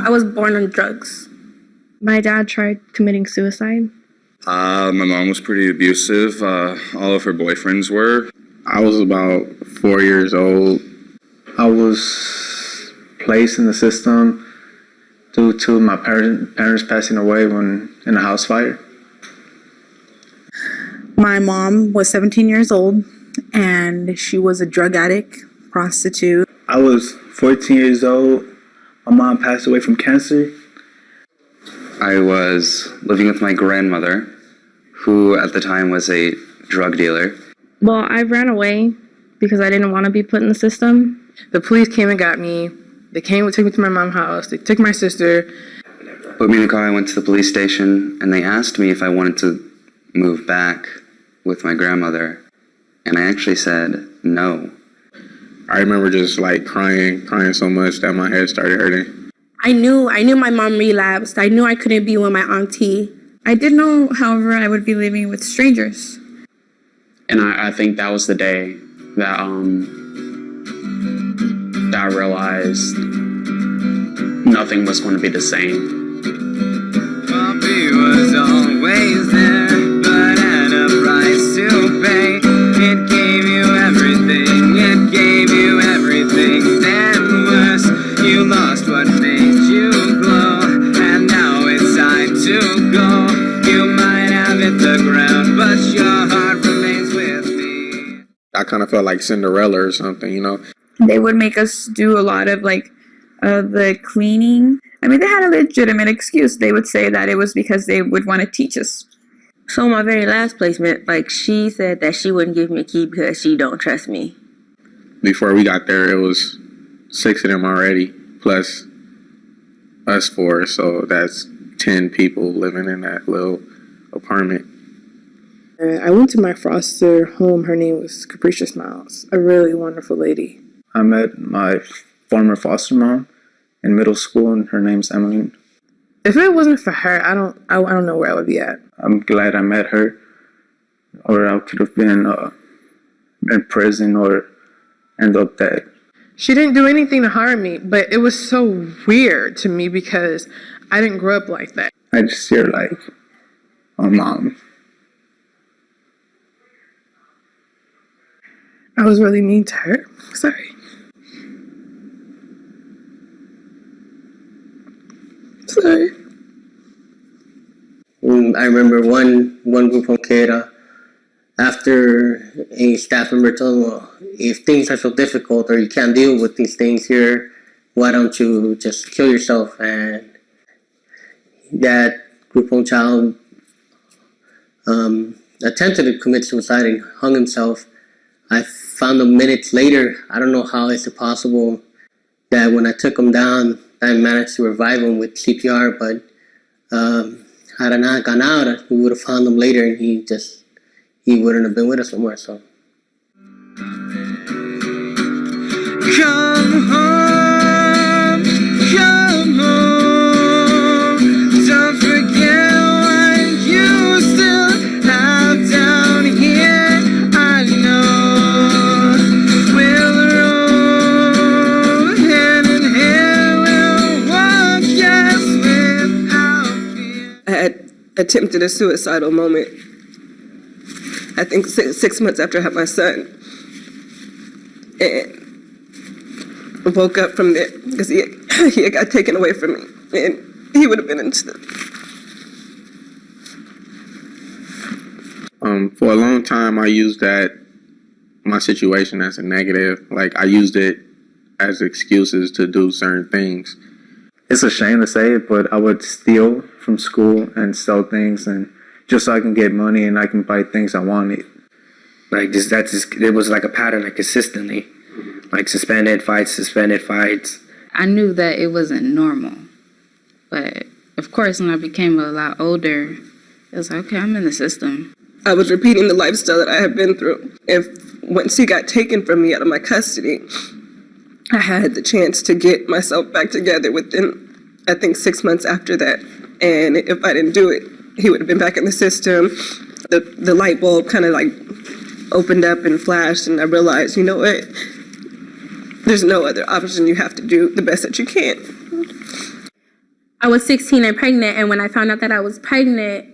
was born on drugs. My dad tried committing suicide. My mom was pretty abusive. All of her boyfriends were. I was about 4 years old. I was placed in the system due to my parents passing away when in a house fire. My mom was 17 years old, and she was a drug addict, prostitute. I was 14 years old. My mom passed away from cancer. I was living with my grandmother, who at the time was a drug dealer. Well, I ran away because I didn't want to be put in the system. The police came and got me. They came and took me to my mom's house. They took my sister. Put me in the car, I went to the police station, and they asked me if I wanted to move back with my grandmother. And I actually said no. I remember just like crying so much that my head started hurting. I knew my mom relapsed. I knew I couldn't be with my auntie. I did know, however, I would be living with strangers. And I think that was the day that that I realized nothing was going to be the same. Poppy was always there, but at a price to pay. It gave you everything, it gave you everything. Then worse, you lost what made you glow, and now it's time to go. You might have hit the ground, but your heart remains with me. I kind of felt like Cinderella or something, you know. They would make us do a lot of the cleaning. I mean, they had a legitimate excuse. They would say that it was because they would want to teach us. So my very last placement, she said that she wouldn't give me a key because she don't trust me. Before we got there, it was 6 of them already, plus us 4. So that's 10 people living in that little apartment. I went to my foster home. Her name was Capricia Smiles, a really wonderful lady. I met my former foster mom in middle school, and her name's Emmeline. If it wasn't for her, I don't know where I would be at. I'm glad I met her, or I could have been in prison or end up dead. She didn't do anything to harm me, but it was so weird to me because I didn't grow up like that. I just hear like, oh, Mom. I was really mean to her. Sorry. Sorry. I remember one group kid, after a staff member told him, well, if things are so difficult or you can't deal with these things here, why don't you just kill yourself? And that group home child attempted to commit suicide and hung himself. I found him minutes later. I don't know how it's possible that when I took him down, I managed to revive him with CPR, but had I not gone out, we would have found him later, and he wouldn't have been with us anymore. So. Come home, don't forget what you still have down here. I know we'll roll hand in hand, we'll walk, yes, without fear. I had attempted a suicidal moment, I think 6 months after I had my son. And I woke up from there because he had got taken away from me, and he would have been into the... For a long time, I used my situation as a negative. Like, I used it as excuses to do certain things. It's a shame to say it, but I would steal from school and sell things, and just so I can get money and I can buy things I wanted. It was like a pattern, consistently. Like suspended fights. I knew that it wasn't normal, but Of course, when I became a lot older, it was like, okay, I'm in the system. I was repeating the lifestyle that I had been through. Once he got taken from me out of my custody, I had the chance to get myself back together within, I think, 6 months after that. And if I didn't do it, he would have been back in the system. The light bulb kind of like opened up and flashed, and I realized, you know what? There's no other option. You have to do the best that you can. I was 16 and pregnant, and when I found out that I was pregnant,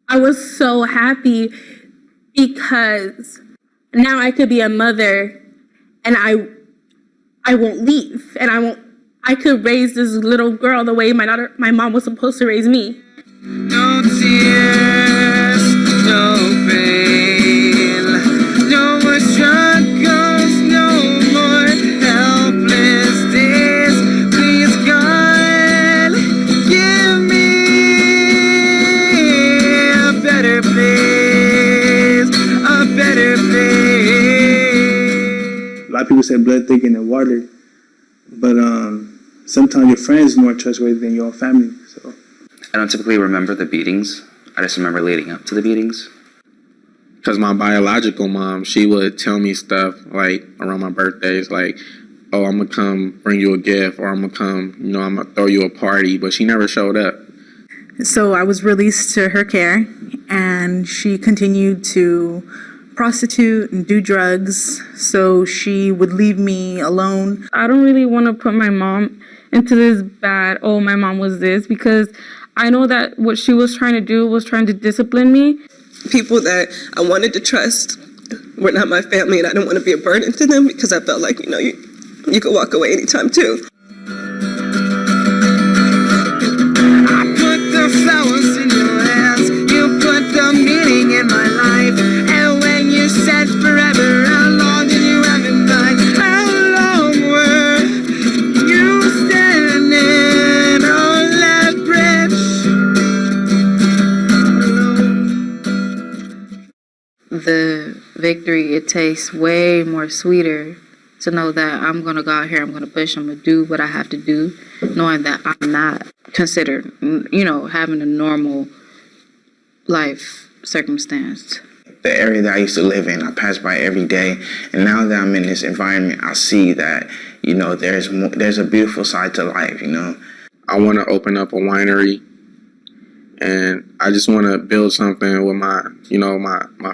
I was so happy because now I could be a mother, and I won't leave, and I could raise this little girl the way my mom was supposed to raise me. No tears, no pain, no more struggles, no more helpless days. Please God, give me a better place, a better place. A lot of people say blood thicker than water, but sometimes your friends are more trustworthy than your own family. So I don't typically remember the beatings. I just remember leading up to the beatings. Because my biological mom, she would tell me stuff like around my birthdays, like, oh, I'm going to come bring you a gift, or I'm going to come, I'm going to throw you a party, but she never showed up. So I was released to her care, and she continued to prostitute and do drugs, so she would leave me alone. I don't really want to put my mom into this bad, oh, my mom was this, because I know that what she was trying to do was trying to discipline me. People that I wanted to trust were not my family, and I didn't want to be a burden to them because I felt like, you could walk away anytime too. I put the flowers in your hands, you put the meaning in my life, and when you said forever, how long did you have in mind? How long were you standing on that bridge? The victory, it tastes way more sweeter to know that I'm going to go out here, I'm going to push, I'm going to do what I have to do, knowing that I'm not considered, having a normal life circumstance. The area that I used to live in, I pass by every day, and now that I'm in this environment, I see that, there's a beautiful side to life, I want to open up a winery, and I just want to build something with my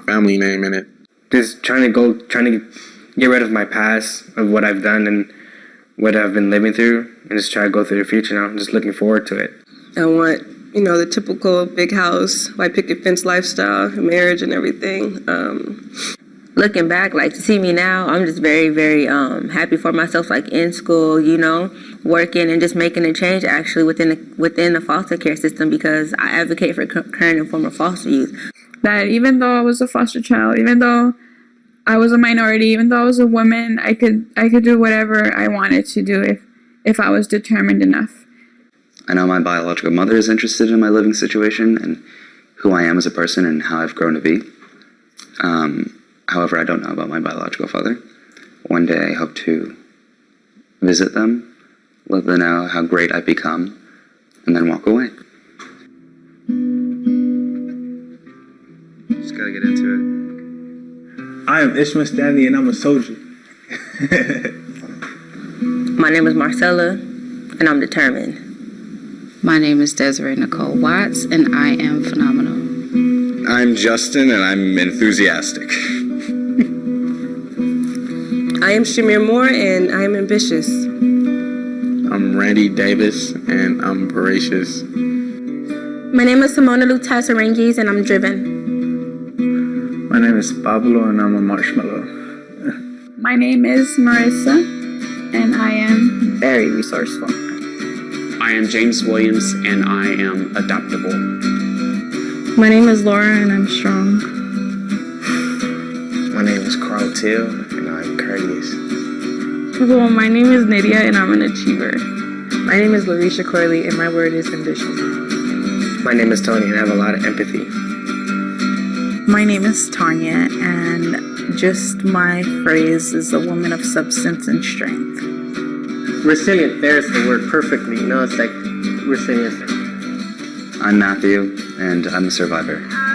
family name in it. Just trying to get rid of my past, of what I've done and what I've been living through, and just try to go through the future now. I'm just looking forward to it. I want, the typical big house, white picket fence lifestyle, marriage and everything. Looking back, like to see me now, I'm just very, very happy for myself, like in school, working and just making a change actually within the foster care system, because I advocate for current and former foster youth. That even though I was a foster child, even though I was a minority, even though I was a woman, I could do whatever I wanted to do if I was determined enough. I know my biological mother is interested in my living situation and who I am as a person and how I've grown to be. However, I don't know about my biological father. One day I hope to visit them, let them know how great I've become, and then walk away. Just gotta get into it. I am Ishmael Stanley, and I'm a soldier. My name is Marcella, and I'm determined. My name is Desiree Nicole Watts, and I am phenomenal. I'm Justin, and I'm enthusiastic. I am Shamir Moore, and I am ambitious. I'm Randy Davis, and I'm voracious. My name is Simona Lutaz Arengis, and I'm driven. My name is Pablo, and I'm a marshmallow. My name is Marissa, and I am very resourceful. I am James Williams, and I am adaptable. My name is Laura, and I'm strong. My name is Carl Till, and I'm courteous. Well, my name is Nydia, and I'm an achiever. My name is Larisha Corley, and my word is ambition. My name is Tony, and I have a lot of empathy. My name is Tanya, and just my phrase is a woman of substance and strength. Resilient, there's the word perfectly, it's like resilience. I'm Matthew, and I'm a survivor.